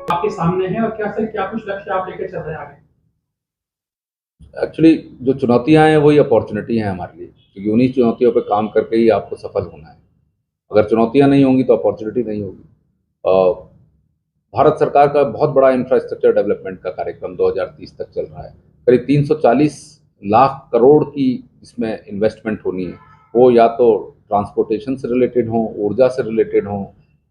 आपके सामने है और क्या कुछ लक्ष्य आप लेकर चल रहे हैं आगे? एक्चुअली जो चुनौतियां हैं वही अपॉर्चुनिटी हैं हमारे लिए, क्योंकि उन्हीं चुनौतियों पे काम करके ही आपको सफल होना है। अगर चुनौतियां नहीं होंगी तो अपॉर्चुनिटी नहीं होगी। अ, भारत सरकार का बहुत बड़ा इंफ्रास्ट्रक्चर डेवलपमेंट का कार्यक्रम 2030 तक चल रहा है। करीब 340 लाख करोड़ की इसमें इन्वेस्टमेंट होनी है। वो या तो ट्रांसपोर्टेशन से रिलेटेड हो, ऊर्जा से रिलेटेड हो,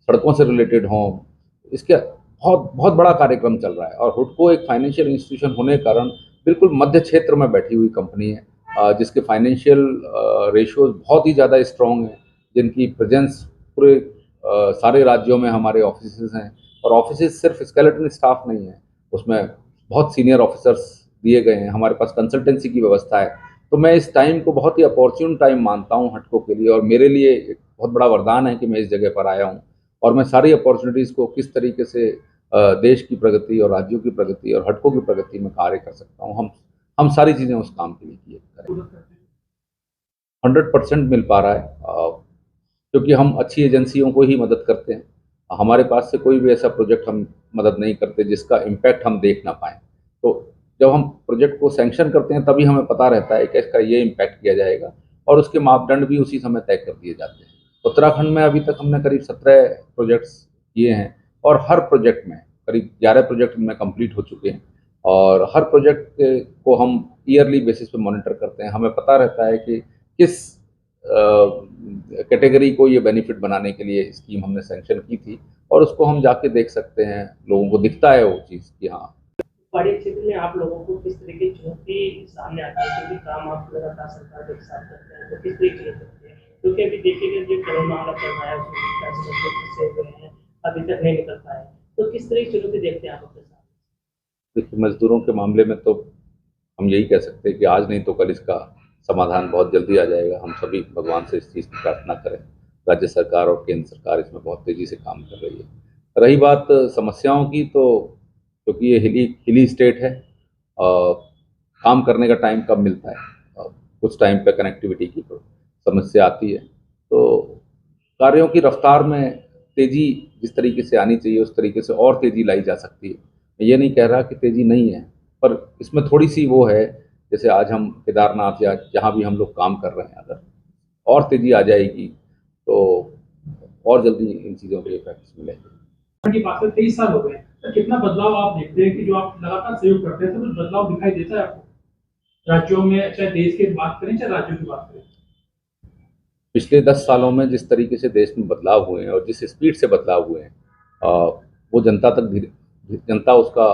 सड़कों से रिलेटेड हो। इसके बहुत बहुत बड़ा कार्यक्रम चल रहा है और हुडको एक फाइनेंशियल इंस्टीट्यूशन होने के कारण बिल्कुल मध्य क्षेत्र में बैठी हुई कंपनी है, जिसके फाइनेंशियल रेशियोज बहुत ही ज़्यादा स्ट्रॉन्ग हैं, जिनकी प्रेजेंस पूरे सारे राज्यों में हमारे ऑफिसेज हैं। और ऑफिसेज सिर्फ स्केलेटन स्टाफ नहीं है, उसमें बहुत सीनियर ऑफिसर्स दिए गए हैं। हमारे पास कंसल्टेंसी की व्यवस्था है। तो मैं इस टाइम को बहुत ही अपॉर्चुन टाइम मानता हूँ हटको के लिए, और मेरे लिए एक बहुत बड़ा वरदान है कि मैं इस जगह पर आया हूँ और मैं सारी अपॉर्चुनिटीज़ को किस तरीके से देश की प्रगति और राज्यों की प्रगति और हटको की प्रगति में कार्य कर सकता हूँ। हम सारी चीज़ें उस काम के लिए किए करें। 100% मिल पा रहा है, क्योंकि हम अच्छी एजेंसियों को ही मदद करते हैं। हमारे पास से कोई भी ऐसा प्रोजेक्ट हम मदद नहीं करते जिसका इम्पैक्ट हम देख ना पाएँ। तो जब हम प्रोजेक्ट को सैंक्शन करते हैं तभी हमें पता रहता है कि इसका ये इम्पैक्ट किया जाएगा, और उसके मापदंड भी उसी समय तय कर दिए जाते हैं। उत्तराखंड में अभी तक हमने करीब 17 प्रोजेक्ट्स किए हैं, और हर प्रोजेक्ट में करीब 11 प्रोजेक्ट में कंप्लीट हो चुके हैं। और हर प्रोजेक्ट को हम ईयरली बेसिस पे मॉनिटर करते हैं। हमें पता रहता है कि किस कैटेगरी को ये बेनिफिट बनाने के लिए स्कीम हमने सैंक्शन की थी, और उसको हम जाके देख सकते हैं। लोगों को दिखता है वो चीज़ कि हाँ। पहाड़ी क्षेत्र में आप लोगों को किस तरह की चुनौती सामने आती है, क्योंकि काम आप लगातार सरकार के साथ करते हैं, तो किस तरह की चुनौती होती है? क्योंकि अभी देखिएगा जो कोरोना वाला चल रहा है उसमें पैसे लोग फंसे हुए हैं, अभी तक नहीं निकल पाए, तो किस तरह की चुनौती देखते हैं आप अपने साथ? देखिए, मजदूरों के मामले में तो हम यही कह सकते हैं कि आज नहीं तो कल इसका समाधान बहुत जल्दी आ जाएगा। हम सभी भगवान से इस चीज़ की प्रार्थना करें। राज्य सरकार और केंद्र सरकार इसमें बहुत तेज़ी से काम कर रही है। रही बात समस्याओं की, तो क्योंकि ये हिली हिली स्टेट है, काम करने का टाइम कम मिलता है। कुछ टाइम पे कनेक्टिविटी की तो समस्या आती है। तो कार्यों की रफ्तार में तेज़ी जिस तरीके से आनी चाहिए उस तरीके से और तेज़ी लाई जा सकती है। मैं ये नहीं कह रहा कि तेज़ी नहीं है, पर इसमें थोड़ी-सी वो है, जैसे आज हम केदारनाथ या जहाँ भी हम लोग काम कर रहे हैं, अगर और तेज़ी आ जाएगी तो और जल्दी इन चीज़ों के इफ़ेक्ट्स मिलेंगे। की बात है 23 साल हो गए, तो कितना बदलाव आप देखते हैं कि जो आप लगातार सहयोग करते हैं, तो कुछ बदलाव दिखाई देता है आपको राज्यों में, चाहे देश की बात करें चाहे राज्यों की बात करें? पिछले 10 सालों में जिस तरीके से देश में बदलाव हुए हैं और जिस स्पीड से बदलाव हुए हैं, वो जनता तक जनता उसका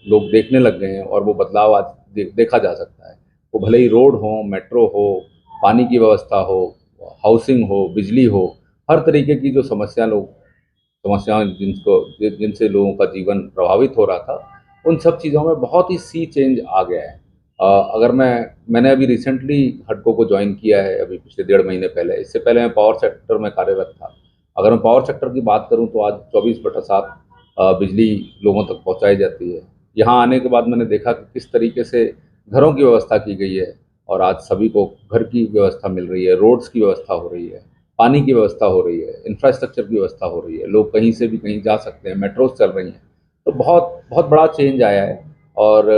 लोग देखने लग गए हैं, और वो बदलाव आज देखा जा सकता है। वो भले ही रोड हो, मेट्रो हो, पानी की व्यवस्था हो, हाउसिंग हो, बिजली हो, हर तरीके की जो समस्याएं जिनसे लोगों का जीवन प्रभावित हो रहा था, उन सब चीज़ों में बहुत ही सी चेंज आ गया है। अगर मैंने अभी रिसेंटली हडको को ज्वाइन किया है, अभी पिछले 1.5 महीने पहले। इससे पहले मैं पावर सेक्टर में कार्यरत था। अगर मैं पावर सेक्टर की बात करूं तो आज 24/7 बिजली लोगों तक पहुंचाई जाती है। यहाँ आने के बाद मैंने देखा कि किस तरीके से घरों की व्यवस्था की गई है, और आज सभी को घर की व्यवस्था मिल रही है, रोड्स की व्यवस्था हो रही है, पानी की व्यवस्था हो रही है, इंफ्रास्ट्रक्चर की व्यवस्था हो रही है, लोग कहीं से भी कहीं जा सकते हैं, मेट्रोज चल रही हैं। तो बहुत बहुत बड़ा चेंज आया है। और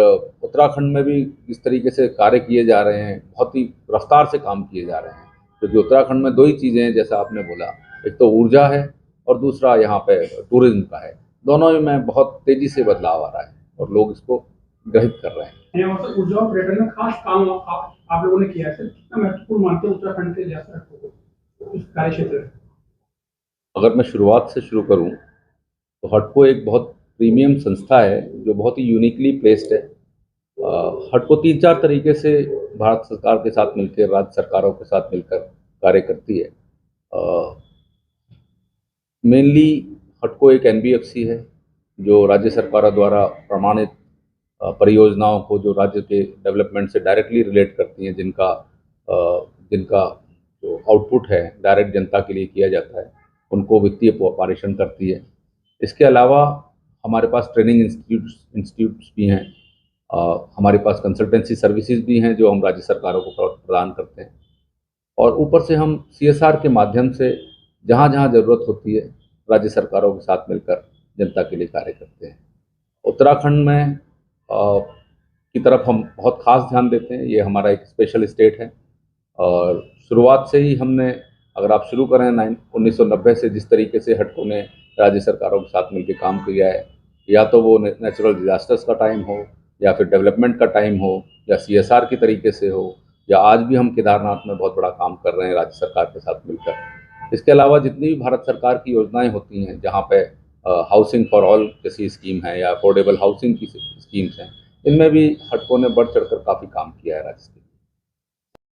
उत्तराखंड में भी इस तरीके से कार्य किए जा रहे हैं, बहुत ही रफ्तार से काम किए जा रहे हैं, क्योंकि उत्तराखंड में दो ही चीज़ें हैं, जैसा आपने बोला। एक तो ऊर्जा है, और दूसरा यहाँ पे टूरिज्म का है। दोनों ही में बहुत तेज़ी से बदलाव आ रहा है और लोग इसको ग्रहित कर रहे हैं। यहाँ पर ऊर्जा और पर्यटन में खास काम आप लोगों ने किया है, सर कितना महत्वपूर्ण मानते हैं उत्तराखंड के जैसा उस कार्य क्षेत्र में? अगर मैं शुरुआत से शुरू करूँ तो हडको एक बहुत प्रीमियम संस्था है जो बहुत ही यूनिकली प्लेस्ड है। हडको 3-4 तरीके से भारत सरकार के साथ मिलकर, राज्य सरकारों के साथ मिलकर कार्य करती है। मेनली हडको एक एनबीएफसी है जो राज्य सरकारों द्वारा प्रमाणित परियोजनाओं को जो राज्य के डेवलपमेंट से डायरेक्टली रिलेट करती हैं, जिनका जिनका जो आउटपुट है डायरेक्ट जनता के लिए किया जाता है, उनको वित्तीय पारेषण करती है। इसके अलावा हमारे पास ट्रेनिंग इंस्टीट्यूट्स भी हैं, हमारे पास कंसल्टेंसी सर्विसेज भी हैं जो हम राज्य सरकारों को प्रदान करते हैं, और ऊपर से हम CSR के माध्यम से जहाँ जहाँ ज़रूरत होती है राज्य सरकारों के साथ मिलकर जनता के लिए कार्य करते हैं। उत्तराखंड में की तरफ हम बहुत खास ध्यान देते हैं। ये हमारा एक स्पेशल स्टेट है और शुरुआत से ही हमने, अगर आप शुरू करें 1990 से, जिस तरीके से हडको ने राज्य सरकारों के साथ मिलकर काम किया है, या तो वो नेचुरल डिजास्टर्स का टाइम हो या फिर डेवलपमेंट का टाइम हो या CSR के तरीके से हो, या आज भी हम केदारनाथ में बहुत बड़ा काम कर रहे हैं राज्य सरकार के साथ मिलकर। इसके अलावा जितनी भी भारत सरकार की योजनाएं होती हैं, जहाँ पे हाउसिंग फॉर ऑल जैसी स्कीम है या अफोर्डेबल हाउसिंग की स्कीम्स हैं, इनमें भी हडको ने बढ़ चढ़कर काफ़ी काम किया है राज्य